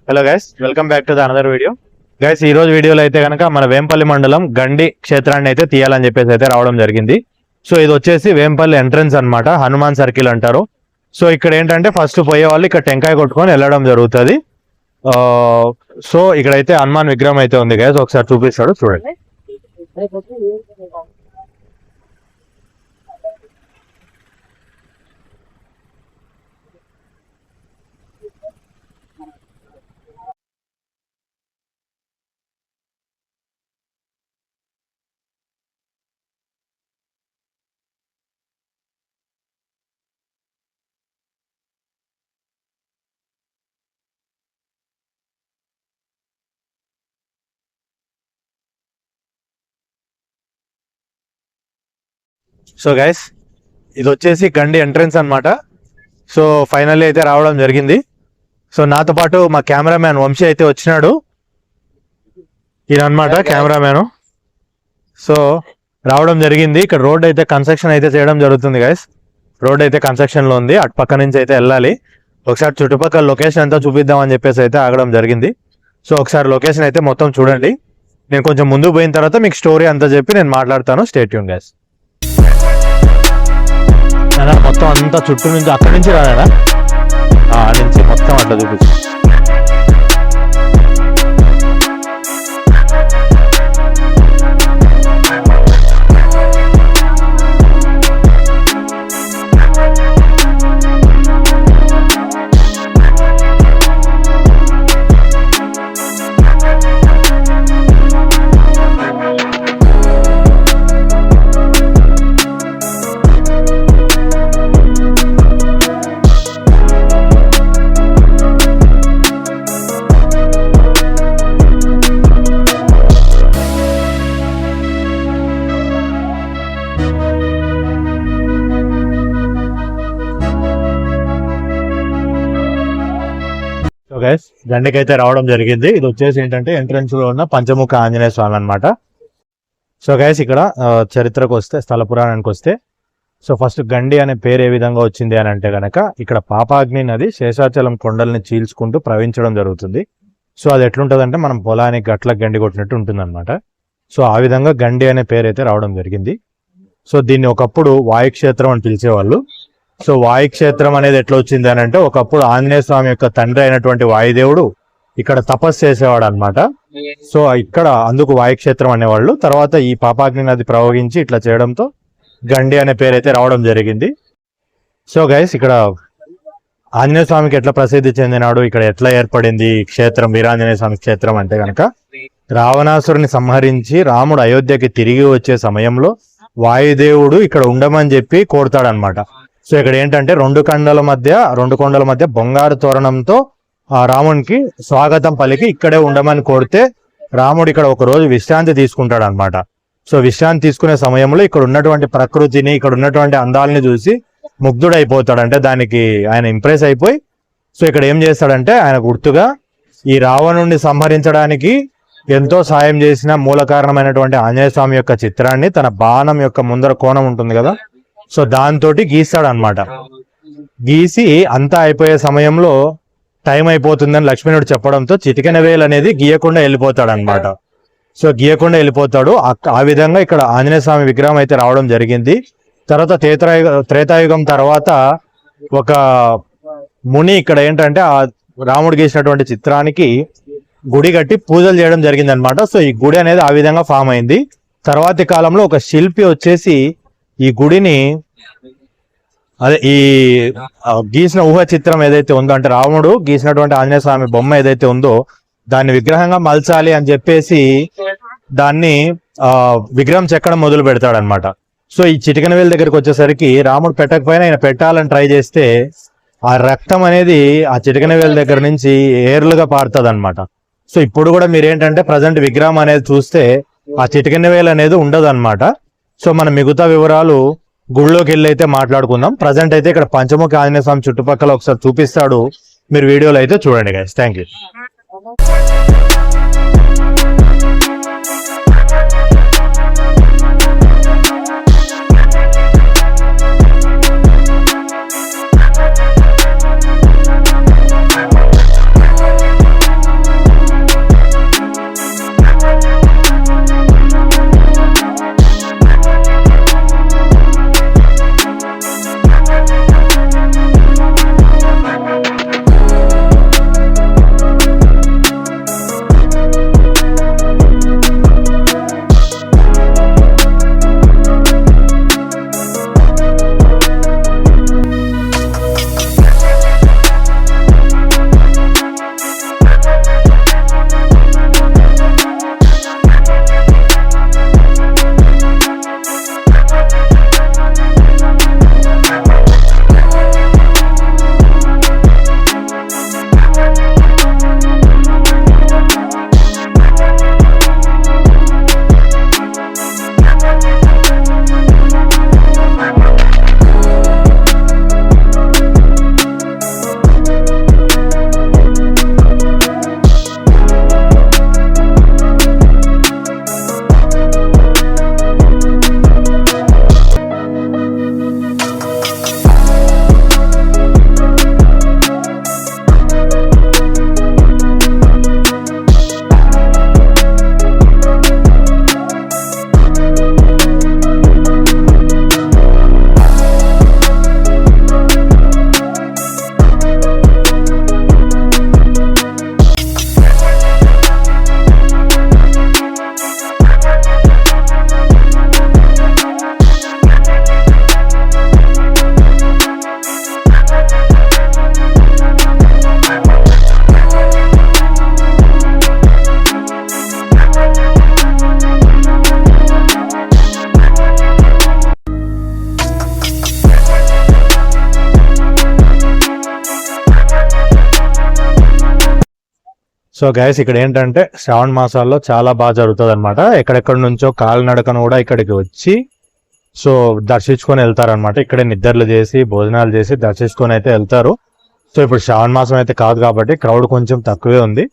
Hello guys, welcome back to the another video. Guys, ఈ రోజు వీడియోలో అయితే కనుక మన వేంపల్లి మండలం గండి క్షేత్రాన్ని అయితే తీయాలని చెప్పేసి అయితే రావడం జరిగింది. సో ఇది వచ్చేసి వేంపల్లి ఎంట్రన్స్ అన్నమాట, హనుమాన్ సర్కిల్ అంటారు. సో ఇక్కడ ఏంటంటే ఫస్ట్ పోయే వాళ్ళు ఇక్కడ టెంకాయ కొట్టుకొని వెళ్ళడం జరుగుతుంది. సో ఇక్కడైతే హనుమాన్ విగ్రహం అయితే ఉంది గైస్, ఒకసారి చూపిస్తాడు చూడండి. సో గైస్, ఇది వచ్చేసి గండి ఎంట్రన్స్ అన్నమాట. సో ఫైనల్లీ అయితే రావడం జరిగింది. సో నాతో పాటు మా కెమెరామ్యాన్ వంశీ అయితే వచ్చినాడు. ఈయన అనమాట కెమెరామ్యాన్. సో రావడం జరిగింది. ఇక్కడ రోడ్ అయితే కన్స్ట్రక్షన్ అయితే చేయడం జరుగుతుంది గైస్. రోడ్ అయితే కన్స్ట్రక్షన్ లో ఉంది, అటు పక్క నుంచి అయితే వెళ్ళాలి. ఒకసారి చుట్టుపక్కల లొకేషన్ అంతా చూపిద్దామని చెప్పేసి అయితే ఆగడం జరిగింది. సో ఒకసారి లొకేషన్ అయితే మొత్తం చూడండి. నేను కొంచెం ముందుకు పోయిన తర్వాత మీకు స్టోరీ అంతా చెప్పి నేను మాట్లాడతాను. Stay tune guys. మొత్తం అంతా చుట్టూ నుంచి అక్కడి నుంచి రాదా నుంచి మొత్తం అట్లా చూపించు. గైస్, గండికి అయితే రావడం జరిగింది. ఇది వచ్చేసి ఏంటంటే ఎంట్రన్స్ లో ఉన్న పంచముఖ ఆంజనేయ స్వామి అనమాట. సో గైస్, ఇక్కడ చరిత్రకు వస్తే, స్థల పురాణానికి వస్తే, సో ఫస్ట్ గండి అనే పేరు ఏ విధంగా వచ్చింది అని అంటే గనక, ఇక్కడ పాపాగ్ని నది శేషాచలం కొండల్ని చీల్చుకుంటూ ప్రవహించడం జరుగుతుంది. సో అది ఎట్లుంటదంటే మనం పొలానికి గట్లకు గండి కొట్టినట్టు ఉంటుంది అనమాట. సో ఆ విధంగా గండి అనే పేరు అయితే రావడం జరిగింది. సో దీన్ని ఒకప్పుడు వాయుక్షేత్రం అని పిలిచేవాళ్ళు. సో వాయుక్షేత్రం అనేది ఎట్లా వచ్చింది అని అంటే, ఒకప్పుడు ఆంజనేయ స్వామి యొక్క తండ్రి అయినటువంటి వాయుదేవుడు ఇక్కడ తపస్సు చేసేవాడు అనమాట. సో ఇక్కడ అందుకు వాయుక్షేత్రం అనేవాళ్ళు. తర్వాత ఈ పాపాగ్ని నది ప్రవహించి ఇట్లా చేయడంతో గండి అనే పేరు అయితే రావడం జరిగింది. సో గైస్, ఇక్కడ ఆంజనేయ స్వామికి ఎట్లా ప్రసిద్ధి చెందినాడు, ఇక్కడ ఎట్లా ఏర్పడింది ఈ క్షేత్రం, వీరాంజనేయ స్వామి క్షేత్రం అంటే కనుక, రావణాసురుని సంహరించి రాముడు అయోధ్యకి తిరిగి వచ్చే సమయంలో వాయుదేవుడు ఇక్కడ ఉండమని చెప్పి కోరుతాడనమాట. సో ఇక్కడ ఏంటంటే రెండు కొండల మధ్య బంగారు తోరణంతో ఆ రామునికి స్వాగతం పలికి ఇక్కడే ఉండమని కోరితే రాముడు ఇక్కడ ఒక రోజు విశ్రాంతి తీసుకుంటాడు అనమాట. సో విశ్రాంతి తీసుకునే సమయంలో ఇక్కడ ఉన్నటువంటి ప్రకృతిని, ఇక్కడ ఉన్నటువంటి అందాలని చూసి ముగ్ధుడైపోతాడు. అంటే దానికి ఆయన ఇంప్రెస్ అయిపోయి, సో ఇక్కడ ఏం చేస్తాడంటే ఆయన గుర్తుగా ఈ రావణుడిని సంహరించడానికి ఎంతో సాయం చేసిన మూల కారణమైనటువంటి ఆంజనేయ స్వామి యొక్క చిత్రాన్ని తన బాణం యొక్క ముందర కోణం ఉంటుంది కదా, సో దాంతో గీస్తాడు అనమాట. గీసి అంతా అయిపోయే సమయంలో టైం అయిపోతుందని లక్ష్మణుడు చెప్పడంతో చిటికెన వేలు అనేది గీయకుండా వెళ్ళిపోతాడు అనమాట. సో గీయకుండా వెళ్ళిపోతాడు. ఆ విధంగా ఇక్కడ ఆంజనేయ స్వామి విగ్రహం అయితే రావడం జరిగింది. తర్వాత త్రేతాయుగం తర్వాత ఒక ముని ఇక్కడ ఏంటంటే ఆ రాముడు గీసినటువంటి చిత్రానికి గుడి కట్టి పూజలు చేయడం జరిగింది అనమాట. సో ఈ గుడి అనేది ఆ విధంగా ఫామ్ అయింది. తర్వాతి కాలంలో ఒక శిల్పి వచ్చేసి ఈ గుడిని, అదే ఈ గీసిన ఊహ చిత్రం ఏదైతే ఉందో, అంటే రాముడు గీసినటువంటి ఆంజనేయ స్వామి బొమ్మ ఏదైతే ఉందో దాన్ని విగ్రహంగా మలచాలి అని చెప్పేసి దాన్ని విగ్రహం చెక్కడం మొదలు పెడతాడు అనమాట. సో ఈ చిటికెన వేలు దగ్గరికి వచ్చేసరికి రాముడు పెట్టకపోయినా ఆయన పెట్టాలని ట్రై చేస్తే ఆ రక్తం అనేది ఆ చిటికెన వేలు దగ్గర నుంచి ఏర్లుగా పారుతుంది అనమాట. సో ఇప్పుడు కూడా మీరు ఏంటంటే ప్రజెంట్ విగ్రహం అనేది చూస్తే ఆ చిటికెన వేలు అనేది ఉండదు అనమాట. సో మన మిగతా వివరాలు గుళ్ళోకి వెళ్ళి అయితే మాట్లాడుకుందాం. ప్రజెంట్ అయితే ఇక్కడ పంచముఖ ఆంజనేయ స్వామి చుట్టుపక్కల ఒకసారి చూపిస్తాడు, మీరు వీడియోలో అయితే చూడండి guys. Thank you. So guys ఇక్కడ ఏంటంటే శ్రావణ మాసాల్లో చాలా బాగా జరుగుతుంది అనమాట. ఎక్కడెక్కడ నుంచో కాలినడకను కూడా ఇక్కడికి వచ్చి సో దర్శించుకొని వెళ్తారనమాట. ఇక్కడే నిద్రలు చేసి భోజనాలు చేసి దర్శించుకొని అయితే వెళ్తారు. సో ఇప్పుడు శ్రావణ మాసం అయితే కాదు కాబట్టి క్రౌడ్ కొంచెం తక్కువే ఉంది.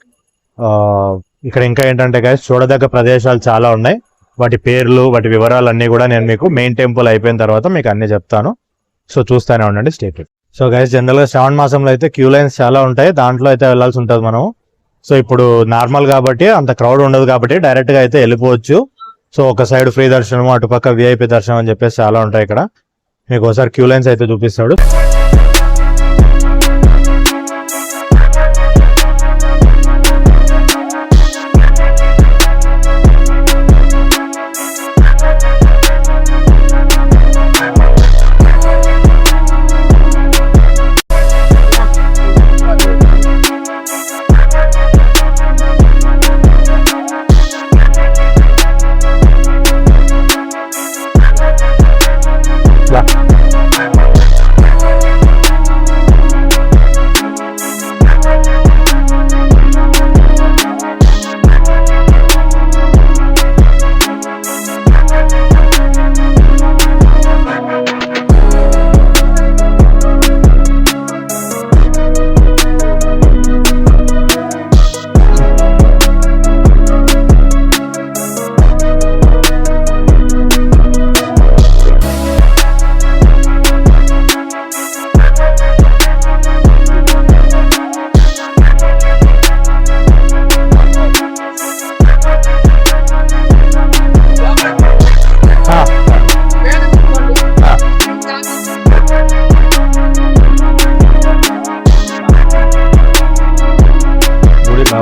ఇక్కడ ఇంకా ఏంటంటే గైస్ చూడదగ్గ ప్రదేశాలు చాలా ఉన్నాయి. వాటి పేర్లు వాటి వివరాలు అన్నీ కూడా నేను మీకు మెయిన్ టెంపుల్ అయిపోయిన తర్వాత మీకు అన్ని చెప్తాను. సో చూస్తూనే ఉండండి స్టేట్. సో గైస్ జనరల్గా శ్రావణ మాసంలో అయితే క్యూ లైన్స్ చాలా ఉంటాయి, దాంట్లో అయితే వెళ్ళాల్సి ఉంటుంది మనం. సో ఇప్పుడు నార్మల్ కాబట్టి అంత క్రౌడ్ ఉండదు కాబట్టి డైరెక్ట్గా అయితే వెళ్ళిపోవచ్చు. సో ఒక సైడ్ ఫ్రీ దర్శనం, అటుపక్క విఐపి దర్శనం అని చెప్పేసి చాలా ఉంటాయి ఇక్కడ. మీకు ఒకసారి క్యూ లైన్స్ అయితే చూపిస్తాడు.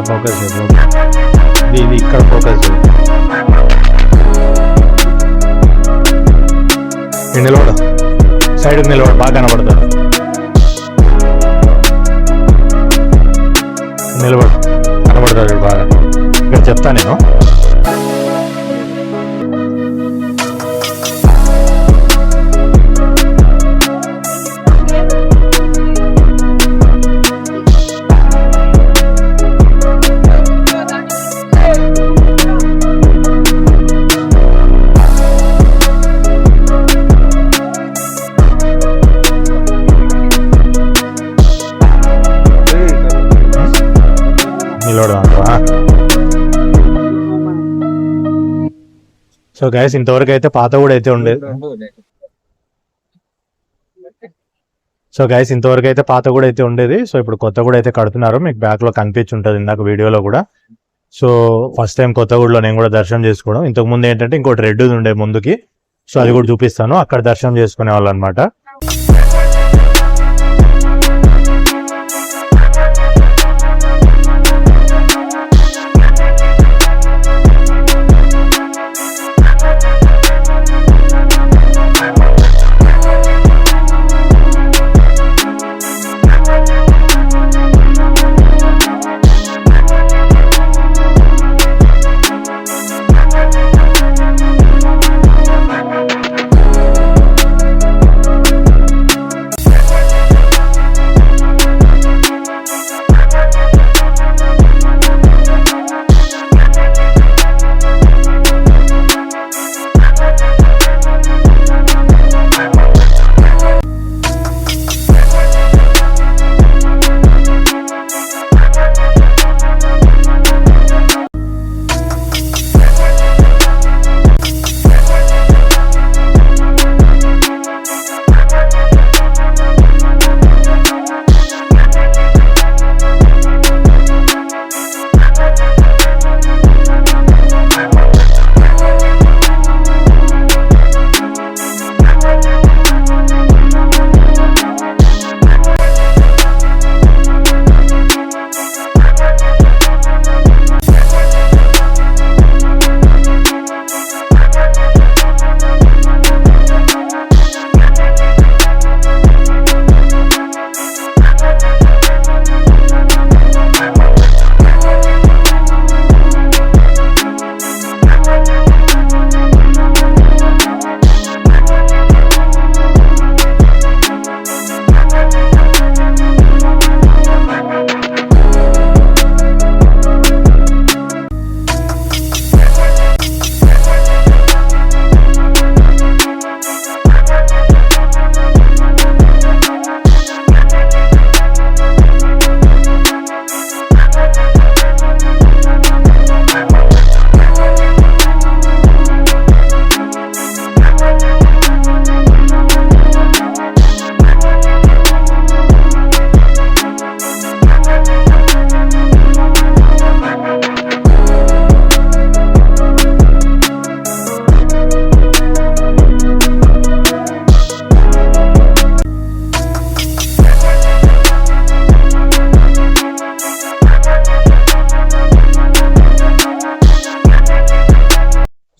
ఫోకస్ ఇది ఇక్కడ ఫోకస్ నిలబడ సైడ్కి నిలబడ బాగా కనబడతాడు. నిలబడ కనబడతాడు బాగా. ఇక్కడ చెప్తా నేను. సో గైస్ ఇంతవరకు అయితే పాత కూడా అయితే ఉండేది. సో ఇప్పుడు కొత్త కూడా అయితే కడుతున్నారు. మీకు బ్యాక్ లో కనిపించుంటది ఇందాక వీడియోలో కూడా. సో ఫస్ట్ టైం కొత్తగూడలో నేను కూడా దర్శనం చేసుకోవడం. ఇంతకు ముందు ఏంటంటే ఇంకోటి రెడ్ ఉండే ముందుకి, సో అది కూడా చూపిస్తాను. అక్కడ దర్శనం చేసుకునే వాళ్ళు అనమాట.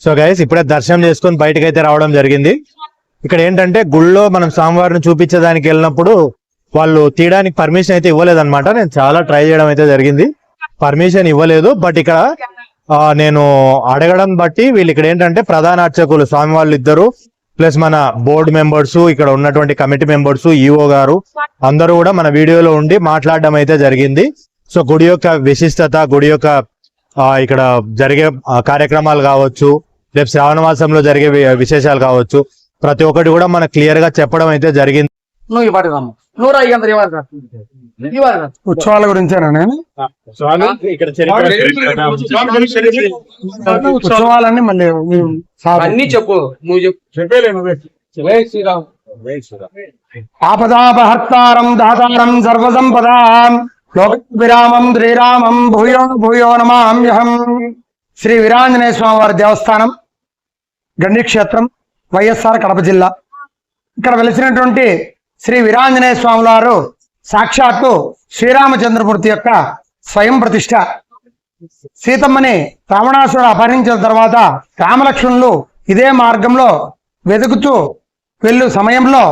సో గైస్ ఇప్పుడే దర్శనం చేసుకొని బయటకు అయితే రావడం జరిగింది. ఇక్కడ ఏంటంటే గుళ్ళో మనం స్వామివారిని చూపించడానికి వెళ్ళినప్పుడు వాళ్ళు తీయడానికి పర్మిషన్ అయితే ఇవ్వలేదన్నమాట. నేను చాలా ట్రై చేయడం అయితే జరిగింది, పర్మిషన్ ఇవ్వలేదు. బట్ ఇక్కడ నేను అడగడం బట్టి వీళ్ళు ఇక్కడ ఏంటంటే ప్రధాన అర్చకులు స్వామి వాళ్ళు ఇద్దరు ప్లస్ మన బోర్డు మెంబర్స్, ఇక్కడ ఉన్నటువంటి కమిటీ మెంబర్స్, ఈఓ గారు అందరూ కూడా మన వీడియోలో ఉండి మాట్లాడడం అయితే జరిగింది. సో గుడి యొక్క విశిష్టత, గుడి యొక్క ఇక్కడ జరిగే కార్యక్రమాలు కావచ్చు, రేపు శ్రావణ మాసంలో జరిగే విశేషాలు కావచ్చు, ప్రతి ఒక్కటి కూడా మనకు క్లియర్ గా చెప్పడం అయితే జరిగింది. ఉత్సవాల గురించేనా నేను ఉత్సవాలన్నీ మళ్ళీ అన్ని చెప్పు, ఆపదాపహర్తారం దాతారం సర్వసంపదాం లోక విరామం శ్రీరామం భూయో భూయో నమామ్యహం. శ్రీ వీరాంజనేయ స్వామి వారి దేవస్థానం, గండి క్షేత్రం, వైఎస్ఆర్ కడప జిల్లా. ఇక్కడ వెలిసినటువంటి శ్రీ వీరాంజనేయ స్వామి వారు సాక్షాత్తు శ్రీరామచంద్రమూర్తి యొక్క స్వయం ప్రతిష్ట. సీతమ్మని రావణాసురుడు అపహరించిన తర్వాత రామలక్ష్మణులు ఇదే మార్గంలో వెతుకుతూ వెళ్ళు సమయంలో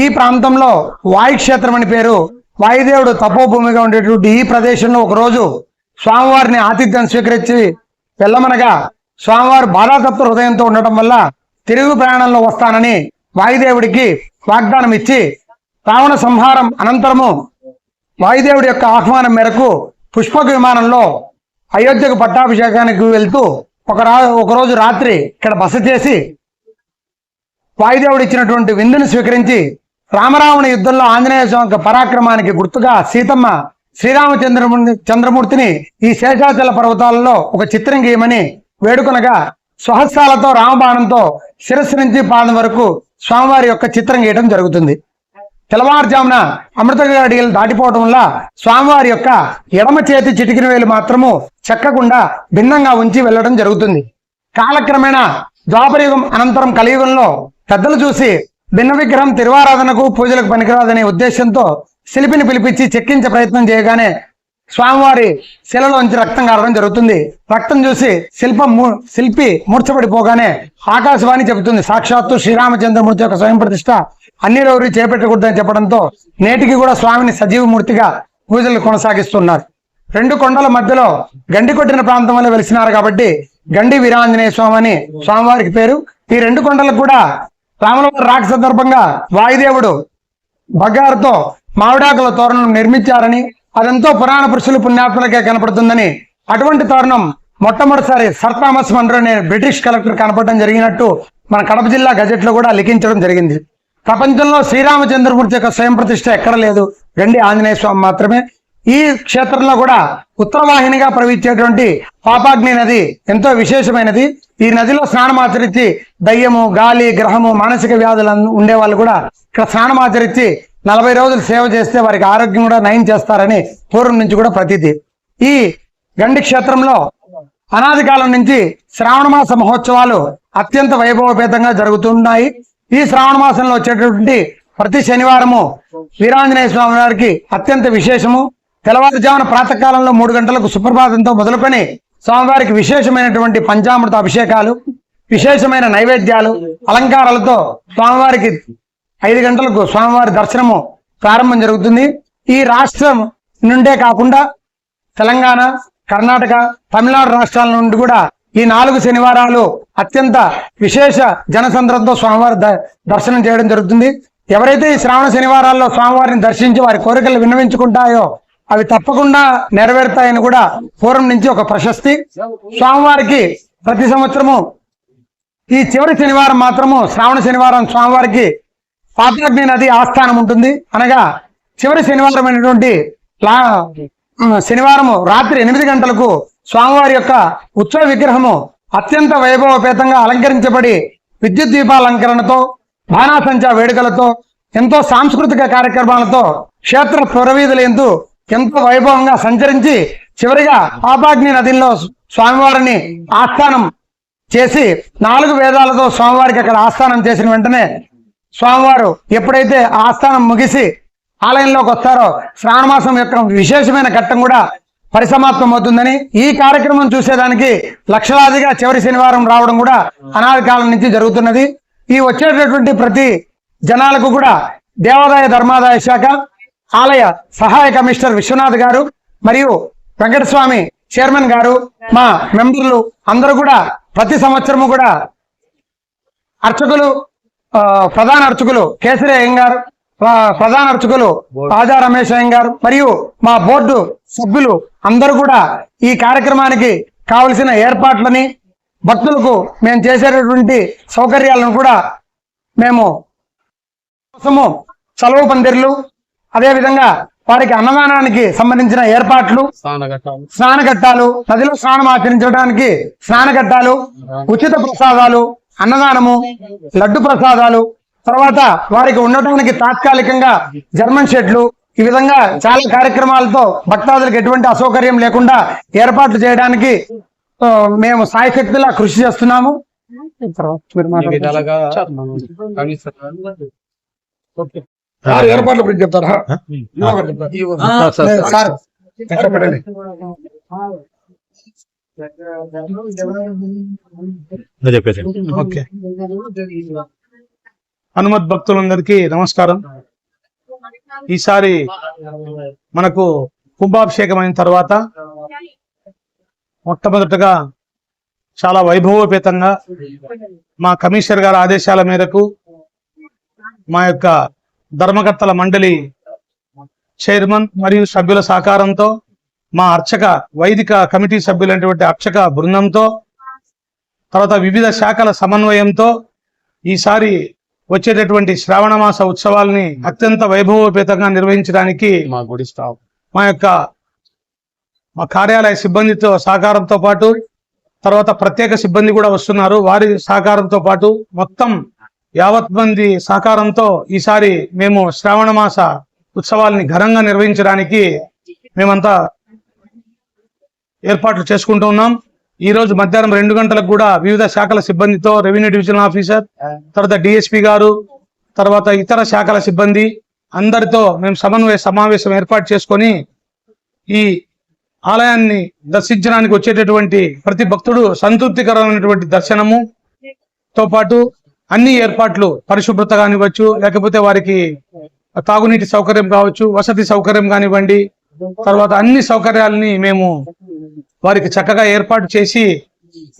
ఈ ప్రాంతంలో వాయుక్షేత్రం అని పేరు, వాయుదేవుడు తపోభూమిగా ఉండేటువంటి ఈ ప్రదేశంలో ఒకరోజు స్వామివారిని ఆతిథ్యం స్వీకరించి వెళ్ళమనగా స్వామివారు బాధాతత్వ హృదయంతో ఉండటం వల్ల తిరుగు ప్రయాణంలో వస్తానని వాయుదేవుడికి వాగ్దానం ఇచ్చి రావణ సంహారం అనంతరము వాయుదేవుడి యొక్క ఆహ్వానం మేరకు పుష్పక విమానంలో అయోధ్యకు పట్టాభిషేకానికి వెళ్తూ ఒకరోజు రాత్రి ఇక్కడ బస చేసి వాయుదేవుడు ఇచ్చినటువంటి విందుని స్వీకరించి రామరావణ యుద్ధంలో ఆంజనేయ స్వామి పరాక్రమానికి గుర్తుగా సీతమ్మ చంద్రమూర్తిని ఈ శేషాచల పర్వతాలలో ఒక చిత్రం గీయమని వేడుకొనగా స్వహస్తాలతో రామబాణంతో శిరస్సు నుంచి పాదం వరకు స్వామివారి యొక్క చిత్రం గీయడం జరుగుతుంది. తెల్లవారుజామున అమృత గడియలు దాటిపోవడం వల్ల స్వామివారి యొక్క ఎడమ చేతి చిటికిన వేలు మాత్రము చెక్కకుండా భిన్నంగా ఉంచి వెళ్లడం జరుగుతుంది. కాలక్రమేణా ద్వాపరయుగం అనంతరం కలియుగంలో పెద్దలు చూసి భిన్న విగ్రహం తిరువారాధనకు పూజలకు పనికిరాదనే ఉద్దేశంతో శిల్పిని పిలిపించి చెక్కించే ప్రయత్నం చేయగానే స్వామివారి శిలలోంచి రక్తం కారడం జరుగుతుంది. రక్తం చూసి శిల్పి మూర్ఛపడిపోగానే ఆకాశవాణి చెబుతుంది, సాక్షాత్తు శ్రీరామచంద్రమూర్తి యొక్క స్వయం ప్రతిష్ట అన్ని రోజులు చేపట్టకూడదని చెప్పడంతో నేటికి కూడా స్వామిని సజీవమూర్తిగా పూజలు కొనసాగిస్తున్నారు. రెండు కొండల మధ్యలో గండి కొట్టిన ప్రాంతం వల్ల వెలిసినారు కాబట్టి గండి వీరాంజనేయ స్వామి అని స్వామివారికి పేరు. ఈ రెండు కొండలకు కూడా రాముల రాక సందర్భంగా వాయుదేవుడు బంగారుతో మామిడాకుల తోరణం నిర్మించారని, అదంతా పురాణ పురుషులు పుణ్యాత్ములకే కనపడుతుందని, అటువంటి తోరణం మొట్టమొదటిసారి సర్ థామస్ మన్రో అనే బ్రిటిష్ కలెక్టర్ కనపడడం జరిగినట్టు మన కడప జిల్లా గజెట్ లో కూడా లిఖించడం జరిగింది. ప్రపంచంలో శ్రీరామచంద్రమూర్తి యొక్క స్వయం ప్రతిష్ట ఎక్కడ లేదు, గండి ఆంజనేయ స్వామి మాత్రమే. ఈ క్షేత్రంలో కూడా ఉత్తరవాహినిగా ప్రవహించేటువంటి పాపాగ్ని నది ఎంతో విశేషమైనది. ఈ నదిలో స్నానమాచరించి దయ్యము, గాలి, గ్రహము, మానసిక వ్యాధులు ఉండే వాళ్ళు కూడా ఇక్కడ స్నానమాచరించి 40 రోజులు సేవ చేస్తే వారికి ఆరోగ్యం కూడా నయం చేస్తారని పూర్వం నుంచి కూడా ప్రతీతి. ఈ గండి క్షేత్రంలో అనాది కాలం నుంచి శ్రావణ మాస మహోత్సవాలు అత్యంత వైభవపేతంగా జరుగుతున్నాయి. ఈ శ్రావణ మాసంలో వచ్చేటటువంటి ప్రతి శనివారము వీరాంజనేయ స్వామి వారికి అత్యంత విశేషము. తెల్లవారుజామున ప్రాతకాలంలో 3 గంటలకు సుప్రభాతంతో మొదలుకొని స్వామివారికి విశేషమైనటువంటి పంచామృత అభిషేకాలు, విశేషమైన నైవేద్యాలు, అలంకారాలతో స్వామివారికి 5 గంటలకు స్వామివారి దర్శనము ప్రారంభం జరుగుతుంది. ఈ రాష్ట్రం నుండే కాకుండా తెలంగాణ, కర్ణాటక, తమిళనాడు రాష్ట్రాల నుండి కూడా ఈ 4 శనివారాలు అత్యంత విశేష జనసంద్రంతో స్వామివారి దర్శనం చేయడం జరుగుతుంది. ఎవరైతే ఈ శ్రావణ శనివారాల్లో స్వామివారిని దర్శించి వారి కోరికలు విన్నవించుకుంటాయో అవి తప్పకుండా నెరవేరుతాయని కూడా పూర్వం నుంచి ఒక ప్రశస్తి. స్వామివారికి ప్రతి సంవత్సరము ఈ చివరి శనివారం మాత్రము శ్రావణ శనివారం స్వామివారికి పాపాగ్ని నది ఆస్థానం ఉంటుంది. అనగా చివరి శనివారం అయినటువంటి శనివారము రాత్రి 8 గంటలకు స్వామివారి యొక్క ఉత్సవ విగ్రహము అత్యంత వైభవపేతంగా అలంకరించబడి విద్యుత్ దీపాలంకరణతో, బాణాసంచా వేడుకలతో, ఎంతో సాంస్కృతిక కార్యక్రమాలతో క్షేత్ర పురవీధులు ఎంతో వైభవంగా సంచరించి చివరిగా పాపాగ్ని నదిలో స్వామివారిని ఆస్థానం చేసి 4 వేదాలతో స్వామివారికి అక్కడ ఆస్థానం చేసిన వెంటనే స్వామివారు ఎప్పుడైతే ఆస్థానం ముగిసి ఆలయంలోకి వస్తారో శ్రావణ మాసం యొక్క విశేషమైన ఘట్టం కూడా పరిసమాప్తమవుతుందని, ఈ కార్యక్రమం చూసేదానికి లక్షలాదిగా చివరి శనివారం రావడం కూడా అనాది కాలం నుంచి జరుగుతున్నది. ఈ వచ్చేటటువంటి ప్రతి జనాలకు కూడా దేవాదాయ ధర్మాదాయ శాఖ ఆలయ సహాయ కమిషనర్ విశ్వనాథ్ గారు మరియు వెంకటస్వామి చైర్మన్ గారు, మా మెంబర్లు అందరూ కూడా ప్రతి సంవత్సరము కూడా అర్చకులు, ప్రధాన అర్చకులు కేసరి అయ్యంగారు, ప్రధాన అర్చకులు తాజా రమేష్ అయ్యంగారు మరియు మా బోర్డు సభ్యులు అందరూ కూడా ఈ కార్యక్రమానికి కావలసిన ఏర్పాట్లని, భక్తులకు మేము చేసేటటువంటి సౌకర్యాలను కూడా మేము కోసము సెలవు పందిర్లు, అదేవిధంగా వారికి అన్నదానానికి సంబంధించిన ఏర్పాట్లు, స్నానఘట్టాలు, నదిలో స్నానం ఆచరించడానికి స్నానఘట్టాలు, ఉచిత ప్రసాదాలు, అన్నదానము, లడ్డు ప్రసాదాలు, తర్వాత వారికి ఉండటానికి తాత్కాలికంగా జర్మన్ షెడ్లు, ఈ విధంగా చాలా కార్యక్రమాలతో భక్తాదులకు ఎటువంటి అసౌకర్యం లేకుండా ఏర్పాట్లు చేయడానికి మేము సాయశక్తిలా కృషి చేస్తున్నాము. ఏర్పాట్ల గురించి చెప్తారా? సార్ చెప్పేసి ఓకే. హనుమత్ భక్తులందరికీ నమస్కారం. ఈసారి మనకు కుంభాభిషేకం అయిన తర్వాత మొట్టమొదటగా చాలా వైభవోపేతంగా మా కమిషనర్ గారి ఆదేశాల మేరకు మా యొక్క ధర్మకర్తల మండలి చైర్మన్ మరియు సభ్యుల సహకారంతో, మా అర్చక వైదిక కమిటీ సభ్యులైనటువంటి అర్చక బృందంతో, తర్వాత వివిధ శాఖల సమన్వయంతో ఈసారి వచ్చేటటువంటి శ్రావణ మాస ఉత్సవాల్ని అత్యంత వైభవోపేతంగా నిర్వహించడానికి మా కార్యాలయ సిబ్బందితో సహకారంతో పాటు తర్వాత ప్రత్యేక సిబ్బంది కూడా వస్తున్నారు. వారి సహకారంతో పాటు మొత్తం యావత్ మంది సహకారంతో ఈసారి మేము శ్రావణ మాస ఉత్సవాల్ని ఘనంగా నిర్వహించడానికి మేమంతా ఏర్పాట్లు చేసుకుంటూ ఉన్నాం. ఈ రోజు మధ్యాహ్నం 2 గంటలకు కూడా వివిధ శాఖల సిబ్బందితో, రెవెన్యూ డివిజనల్ ఆఫీసర్, తర్వాత డిఎస్పీ గారు, తర్వాత ఇతర శాఖల సిబ్బంది అందరితో మేము సమావేశం ఏర్పాటు చేసుకొని ఈ ఆలయాన్ని దర్శించడానికి వచ్చేటటువంటి ప్రతి భక్తుడు సంతృప్తికరమైనటువంటి దర్శనముతో పాటు అన్ని ఏర్పాట్లు, పరిశుభ్రత కానివ్వచ్చు, లేకపోతే వారికి తాగునీటి సౌకర్యం కావచ్చు, వసతి సౌకర్యం కానివ్వండి, తర్వాత అన్ని సౌకర్యాలని మేము వారికి చక్కగా ఏర్పాటు చేసి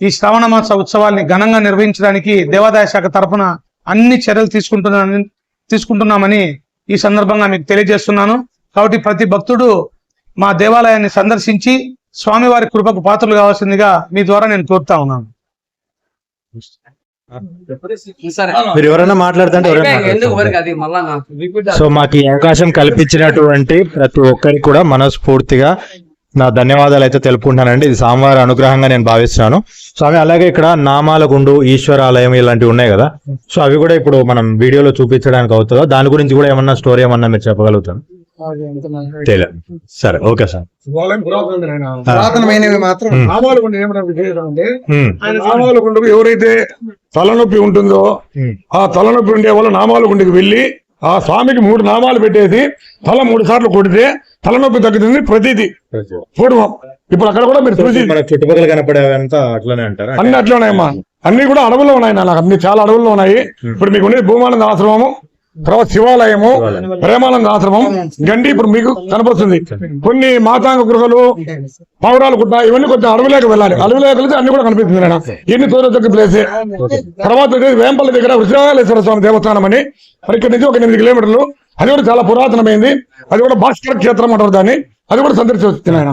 ఈ శ్రావణ మాస ఉత్సవాల్ని ఘనంగా నిర్వహించడానికి దేవాదాయ శాఖ తరఫున అన్ని చర్యలు తీసుకుంటున్నామని ఈ సందర్భంగా మీకు తెలియజేస్తున్నాను. కాబట్టి ప్రతి భక్తుడు మా దేవాలయాన్ని సందర్శించి స్వామివారి కృపకు పాత్రలు కావాల్సిందిగా మీ ద్వారా నేను కోరుతా ఉన్నాను. మీరు ఎవరైనా మాట్లాడుతుంటే సో మాకు ఈ అవకాశం కల్పించినటువంటి ప్రతి ఒక్కరికి కూడా మనస్ఫూర్తిగా నా ధన్యవాదాలు అయితే తెలుపుకుంటానండి. ఇది స్వామివారి అనుగ్రహంగా నేను భావిస్తున్నాను. స్వామి, అలాగే ఇక్కడ నామాలగుండు, ఈశ్వరాలయం ఇలాంటివి ఉన్నాయి కదా, సో అవి కూడా ఇప్పుడు మనం వీడియోలో చూపించడానికి అవుతుందా? దాని గురించి కూడా ఏమన్నా స్టోరీ ఏమన్నా మీరు చెప్పగలుగుతాను? తెలియదు. సరే, ఓకే సార్. పురాతనమైనవి మాత్రం నామాలగుండు ఏమంటే ఆయన నామాలగుండుకు ఎవరైతే తలనొప్పి ఉంటుందో ఆ తలనొప్పి ఉండే వాళ్ళు నామాలగుండుకి వెళ్ళి ఆ స్వామికి 3 నామాలు పెట్టేసి తల 3 సార్లు కొడితే తలనొప్పి తగ్గుతుంది. ప్రతిదీ పూర్వం. ఇప్పుడు అక్కడ కూడా మీరు చూసి చుట్టుపక్కల కనపడేవంతా అట్లనే అంటారా? అన్ని అట్లా ఉన్నాయమ్మా. అన్ని కూడా అడవుల్లో ఉన్నాయి. నాకు అన్ని చాలా అడవుల్లో ఉన్నాయి. ఇప్పుడు మీకు ఉండేది భూమానంద ఆశ్రమము, తర్వాత శివాలయము, ప్రేమానంద ఆశ్రమం, గండి ఇప్పుడు మీకు కనపడుతుంది. కొన్ని మాతాంగ గృహలు, పౌరాలు గుట్ట, ఇవన్నీ కొంచెం అడవిలోకి వెళ్ళాలి. అడవిలోకి వెళ్తే అన్ని కూడా కనిపిస్తుంది. ఎన్ని తోరొక్క ప్లేస్. తర్వాత వేంపల్లి దగ్గర వృషాలేశ్వర స్వామి దేవస్థానం అని, మరి ఇక్కడ నుంచి ఒక 8 కిలోమీటర్లు. అది కూడా చాలా పురాతనమైంది. అది కూడా భాస్కర క్షేత్రం అంటారు దాన్ని. అది కూడా సందర్శిస్తుంది ఆయన.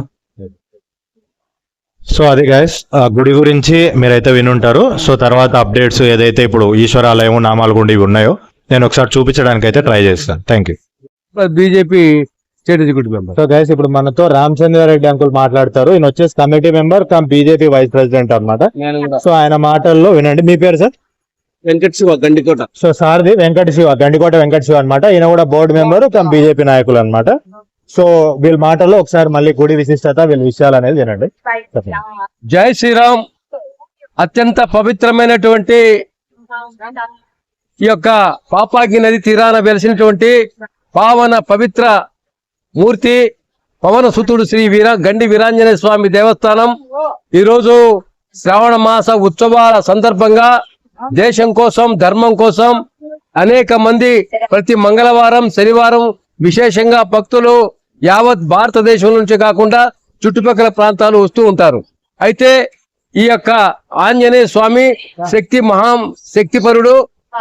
సో అది గైస్, గుడి గురించి మీరైతే వినుంటారు. సో తర్వాత అప్డేట్స్ ఏదైతే ఇప్పుడు ఈశ్వరాలయం, నామాలగుండు ఇవి ఉన్నాయో నేను ఒకసారి చూపించడానికి అయితే ట్రై చేస్తాను. Thank you. BJP state executive member. So guys, ఇప్పుడు మనతో రామచంద్రారెడ్డి అంకుల్ మాట్లాడతారు. ఈయన వచ్చేసి committee member come BJP vice president అన్నమాట. సో ఆయన మాటల్లో వినండి. మీ పేరు సార్? వెంకట శివ, గండికోట. సో సార్ది వెంకట శివ, గండికోట వెంకట శివ అనమాట. ఈయన కూడా బోర్డు మెంబర్ కమ్ బీజేపీ నాయకులు అనమాట. సో వీళ్ళ మాటల్లో ఒకసారి మళ్ళీ గుడి విశిష్టత, వీళ్ళ విషయాలు అనేది వినండి. జై శ్రీరామ్. అత్యంత పవిత్రమైనటువంటి ఈ యొక్క పాపాకి నది తీరాన వెలిసినటువంటి పావన పవిత్ర మూర్తి పవన సుతుడు శ్రీ గండి వీరాంజనేయ స్వామి దేవస్థానం ఈరోజు శ్రావణ మాస ఉత్సవాల సందర్భంగా దేశం కోసం ధర్మం కోసం అనేక మంది ప్రతి మంగళవారం శనివారం విశేషంగా భక్తులు యావత్ భారతదేశం నుంచి కాకుండా చుట్టుపక్కల ప్రాంతాలు వస్తూ ఉంటారు. అయితే ఈ యొక్క ఆంజనేయ స్వామి శక్తిపరుడు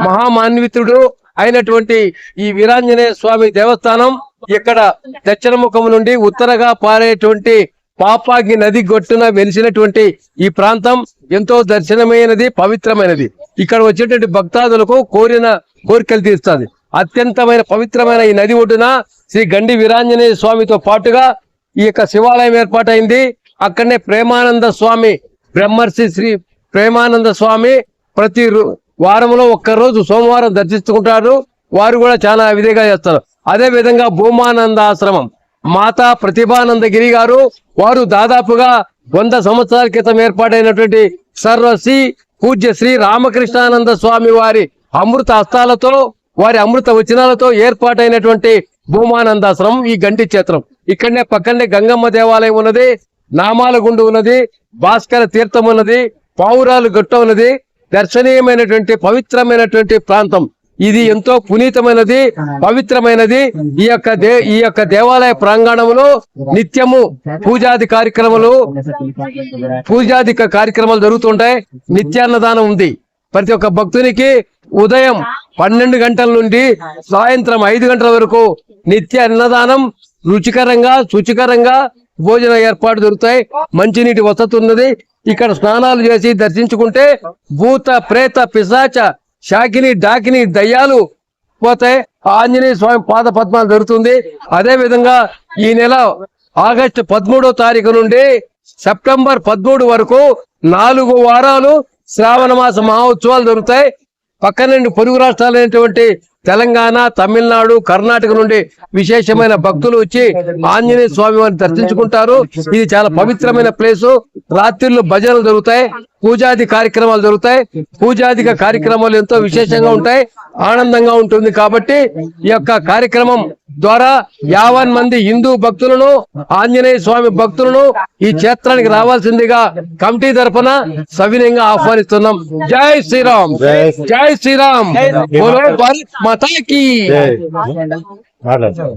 మహామాన్వితుడు అయినటువంటి ఈ వీరాంజనేయ స్వామి దేవస్థానం ఇక్కడ దక్షిణముఖం నుండి ఉత్తరగా పారేటువంటి పాపాగి నది గొట్టున వెలిసినటువంటి ఈ ప్రాంతం ఎంతో దర్శనమైనది, పవిత్రమైనది. ఇక్కడ వచ్చేటువంటి భక్తాదులకు కోరికలు తీరుస్తుంది. అత్యంతమైన పవిత్రమైన ఈ నది ఒడ్డున శ్రీ గండి వీరాంజనేయ స్వామితో పాటుగా ఈ యొక్క శివాలయం ఏర్పాటైంది. అక్కడనే ప్రేమానంద స్వామి బ్రహ్మర్షి శ్రీ ప్రేమానంద స్వామి ప్రతి వారంలో ఒక్కరోజు సోమవారం దర్శించుకుంటారు. వారు కూడా చాలా విధిగా చేస్తారు. అదే విధంగా భూమానంద ఆశ్రమం మాతా ప్రతిభానందగిరి గారు వారు దాదాపుగా 100 సంవత్సరాల క్రితం ఏర్పాటైనటువంటి సర్వశ్రీ పూజ్య శ్రీ రామకృష్ణానంద స్వామి వారి అమృత హస్తాలతో వారి అమృత వచనాలతో ఏర్పాటైనటువంటి భూమానందాశ్రమం ఈ గండి క్షేత్రం. ఇక్కడనే పక్కనే గంగమ్మ దేవాలయం ఉన్నది, నామాల గుండు ఉన్నది, భాస్కర తీర్థం ఉన్నది, పావురాలు గట్ట ఉన్నది. దర్శనీయమైనటువంటి పవిత్రమైనటువంటి ప్రాంతం ఇది. ఎంతో పునీతమైనది, పవిత్రమైనది. ఈ యొక్క దేవాలయ ప్రాంగణంలో నిత్యము పూజాది కార్యక్రమాలు జరుగుతుంటాయి. నిత్యాన్నదానం ఉంది. ప్రతి ఒక్క భక్తునికి ఉదయం 12 గంటల నుండి సాయంత్రం 5 గంటల వరకు నిత్య అన్నదానం రుచికరంగా శుచికరంగా భోజన ఏర్పాటు దొరుకుతాయి. మంచినీటి వసతి ఉన్నది. ఇక్కడ స్నానాలు చేసి దర్శించుకుంటే భూత ప్రేత పిశాచ శాకిని డాకిని దయ్యాలు పోతాయి. ఆంజనేయ స్వామి పాద పద్మాలు జరుగుతుంది. అదే విధంగా ఈ నెల ఆగస్టు 13వ తారీఖు నుండి సెప్టెంబర్ 13 వరకు 4 వారాలు శ్రావణ మాస మహోత్సవాలు జరుగుతాయి. పక్క నుండి పొరుగు రాష్ట్రాలైనటువంటి తెలంగాణ, తమిళనాడు, కర్ణాటక నుండి విశేషమైన భక్తులు వచ్చి ఆంజనేయ స్వామి వారిని దర్శించుకుంటారు. ఇది చాలా పవిత్రమైన ప్లేసు. రాత్రిళ్ళు భజనలు జరుగుతాయి, పూజాది కార్యక్రమాలు జరుగుతాయి. పూజాదిక కార్యక్రమాలు ఎంతో విశేషంగా ఉంటాయి, ఆనందంగా ఉంటుంది. కాబట్టి ఈ యొక్క కార్యక్రమం ద్వారా 50 మంది హిందూ భక్తులను, ఆంజనేయ స్వామి భక్తులను ఈ క్షేత్రానికి రావాల్సిందిగా కమిటీ తరఫున సవినయంగా ఆహ్వానిస్తున్నాం. జై శ్రీరామ్, జై శ్రీరామ్, బోలో భారత్ మాతా కీ. మాట్లాడు.